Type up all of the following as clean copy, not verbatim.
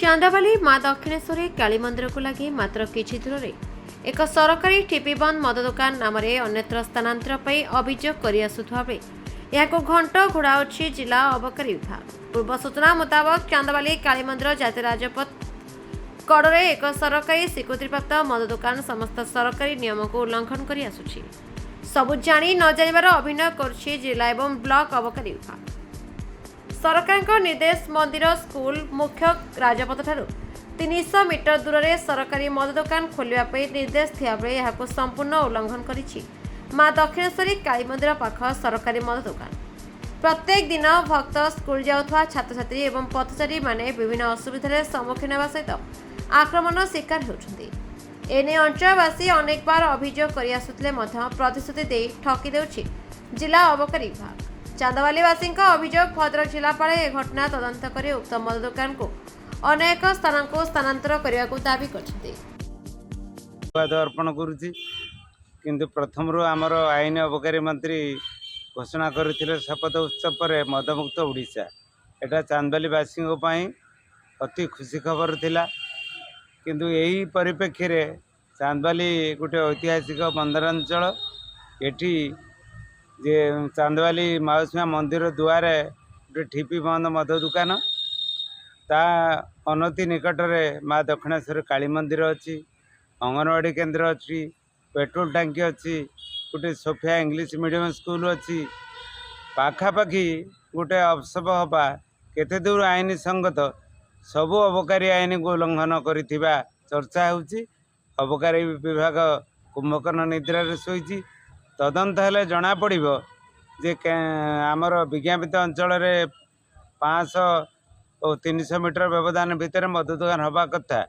चांदावाली माँ दक्षिणेश्वरी काली मंदिर को लगी मात्र किछि दूर एक सरकारी टीपी बंद मद दुकान नाम अन्यत्र स्थानांतर अभियोग कर घंट घोड़ाऊँच जिला अबकारी विभाग। पूर्व सूचना मुताबक चांदावाली काली मंदिर जातीय राजपथ कड़े एक सरकारी स्वीकृतिप्राप्त मद दुकान समस्त सरकारी नियम को उल्लंघन कर आसुछि। सबु जानी न जानिबार अभिनय करुछि जिला एवं ब्लॉक अबकारी विभाग। सरकार निर्देश मंदिर स्कूल मुख्य राजपथ ठारू 300 मीटर दूर में सरकारी मद दुकान खोलने निर्देश थिया बेले यहां संपूर्ण उल्लंघन करिछि मां दक्षिणेश्वरी काली मंदिर पाख सरकारी मद दुकान। प्रत्येक दिन भक्त स्कूल जाउथवा छात्र छात्री एवं पथचारी माने विभिन्न असुविधार सम्मुखीन होगा सहित आक्रमण शिकार होउछन्ति। एने अंचलवासी अनेक बार अभियोग कर आसुथिले प्रतिश्रुति दे ठकी देउछि जिला अबकारी विभाग। चांदावालीवासी अभियोग भद्रक जिलापाल ए घटना तदंत कर उक्त मद दुकान को अनेक स्थान को स्थानांतर करने को दाबी करछन्ति। अर्पण करुछि किंतु प्रथम आमर आईन अबकारी मंत्री घोषणा करथिले शपथ उत्सव पर मदमुक्त ओडिशा एटा चांदावालीवासी अति खुशी खबर थिला। किंतु यही परिप्रेक्षी रे चांदावाली गोटे ऐतिहासिक बंदरांचल एठी जे चांदावाली माउसीमा मंदिर दुआरे गोटे ठीपी बंद मद दुकान ता अनति निकट में माँ दक्षिणेश्वरी काली मंदिर अच्छी, अंगनवाड़ी केन्द्र अच्छी, पेट्रोल टांकी अच्छी, गोटे सोफिया इंग्लिश मीडियम स्कूल अच्छी, पाखापाखि गोटे अवसव हवा केते दूर आईन संगत सबु अबकारी आईन को उल्लंघन करिथिबा चर्चा होउची। अबकारी विभाग कुंभकर्ण निद्रा शोची तदंत हेले जना पड़िबो जे आमर विज्ञापित अंचल रे 500 और 300 मीटर व्यवधान भितर मद दुकान हवा कथा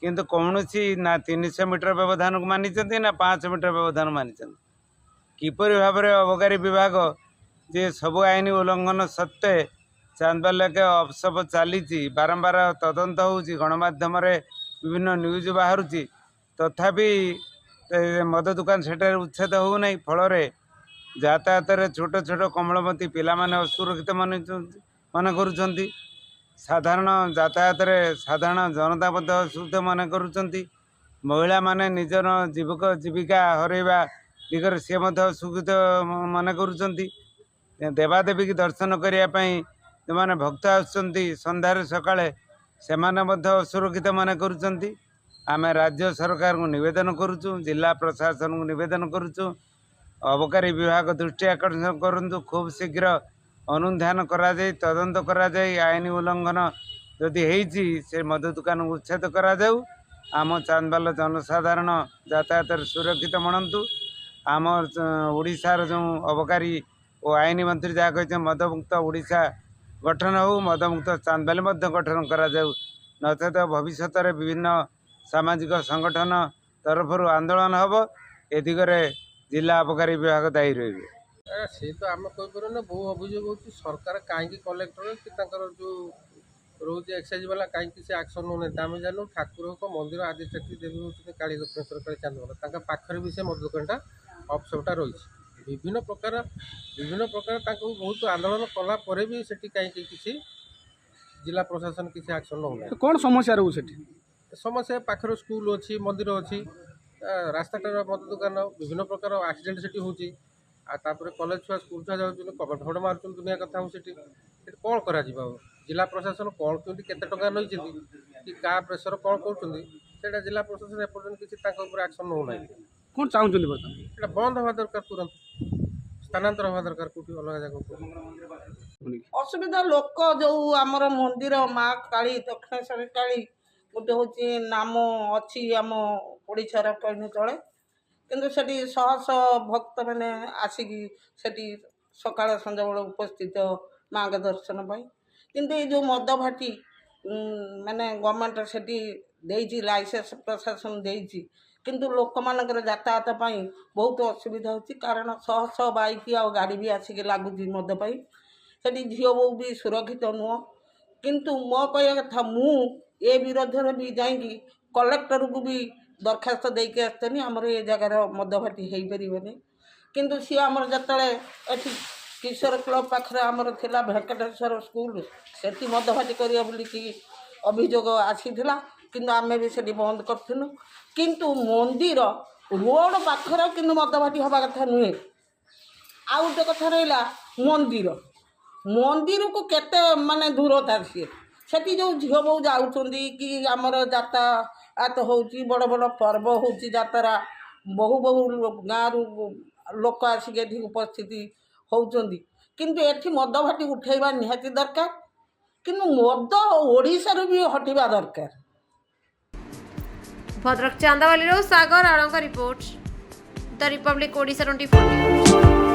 किंतु कौनसी ना 300 मीटर व्यवधान को मानी ना 500 मीटर व्यवधान मानी किपर भाव में अबकारी विभाग जे सबु आईन उल्लंघन सत्वे चांदावाली के अवसव चली बारंबार तदंत हो गणमाध्यम विभिन्न न्यूज बाहर तथापि मद दुकान सेठार उच्छेद होना फल यातायात छोट छोट कमलमती पिला माने असुरक्षित मन करुँच साधारण यातायात साधारण जनता असुविधा मन करुँच महिला माने निजर जीविका हरइबा दिगरे सी असुविधा मन करुँच देवादेवी की दर्शन करने जो मैंने भक्त आसंध्यार सकाळे से असुरक्षित मन करुँच। आम राज्य सरकार को निवेदन करुचु, जिला प्रशासन को निवेदन करुचु अबकारी विभाग दृष्टि आकर्षण करंतु खूब शीघ्र अनुधान करा जाय तदंत करा जाय आईन उल्लंघन जदि हेइछि से मद दुकान उच्छेद करा जाऊ। आम चांदावाल जनसाधारण यातायात सुरक्षित मनंतु। आम ओडिशार जो अबकारी और आईन मंत्री जहाँ कहते मदमुक्त ओडिशा गठन हो मदमुक्त चांदावाली मध्य गठन करा जाऊ नचेत भविष्य में विभिन्न सामाजिक संगठन तरफ आंदोलन हम ए दिगरे जिला अबकारी विभाग दायी रही। से तो आम कहीपर बहु अभियोग हो सरकार कहीं कलेक्टर कि जो रोज एक्साइज वाला कहीं से एक्शन नौ आम जानू ठाकुर मंदिर आदिशक्ति देवी हूँ काली दक्षिणेश्वर काली चांदावाल पाखे भी से मद दुकानटा अफसरटा रही विभिन्न प्रकार बहुत आंदोलन कलापर भी से कहीं किसी जिला प्रशासन किसी एक्शन नौ कौन समस्या रोचे समस्या पाखर स्कूल अच्छी मंदिर अच्छी रास्ताटार मद दुकान विभिन्न प्रकार एक्सीडेंट से होपर कॉलेज छुआ स्कूल छुआ जाऊँ कबड़ फबड़ मार्च दुनिया कथा से कौन कर जिला प्रशासन कौन केमती केते टंका नहीं कि क्या प्रेसर कौन कर जिला प्रशासन एपर्तन किसी एक्शन नौ ना कौन चाहते बंद हवा दरकार तुरंत स्थानांतर हवा दरकार कौटी अलग जगह असुविधा लोक जो आमर मंदिर माँ काली दक्षिणेश्वरी काली गोटे हूँ नाम अच्छी आम ओडिशार कहने चले किंतु सेठी शह शह भक्त मैंने आसिकी सेठी सकाळ संजा बेले उपस्थित माँ के दर्शन पाई किंतु ये जो मद भाटी माने गवर्नमेंट सेठी देइछि लाइसेंस प्रशासन देइछि किंतु लोक मानकर यातायात पाई बहुत असुविधा होछि कारण शह शह बाइक आ गाड़ी भी आसिकी लागुछि मद पाई सेठी झील बो भी सुरक्षित नुह किंतु मो कह कथा मु ए विरोध में भी जाइकी कलेक्टर को भी दरखास्त देके आसनी आमर ये जगार मद भाटी हो पारे किंतु सी आमर जिते एटी किशोर क्लब पाखे आमर थिला वेंकटेश्वर स्कूल से मद भाटी करिया बोलिकी ଅଭିଯୋଗ ଆସିଥିଲା କିନ୍ତୁ ଆମେ ବି ସେଠି ବନ୍ଦ କରିଥିଲୁ। କିନ୍ତୁ ମନ୍ଦିର ରୋଡ଼ ପାଖରେ କିନ୍ତୁ ମଦଭାଟି ହେବା କଥା ନୁହେଁ। ଆଉ ଗୋଟେ କଥା ରହିଲା ମନ୍ଦିରକୁ କେତେ ମାନେ ଦୂରତା ସିଏ, ସେଠି ଯେଉଁ ଝିଅ ବୋଉ ଯାଉଛନ୍ତି କି ଆମର ଯାତାୟାତ ହେଉଛି, ବଡ଼ ବଡ଼ ପର୍ବ ହେଉଛି, ଯାତ୍ରା ବହୁ ଗାଁରୁ ଲୋକ ଆସିକି ଏଠି ଉପସ୍ଥିତି ହେଉଛନ୍ତି। କିନ୍ତୁ ଏଠି ମଦଭାଟି ଉଠେଇବା ନିହାତି ଦରକାର, କିନ୍ତୁ ମଦ ଓଡ଼ିଶାରୁ ବି ହଟିବା ଦରକାର। ଭଦ୍ରକ ଚାନ୍ଦାବାଲିରୁ ସାଗର ଆଳଙ୍କ ରିପୋର୍ଟ, ଦ ରିପବ୍ଲିକ ଓଡ଼ିଶା 24 ନ୍ୟୁଜ୍।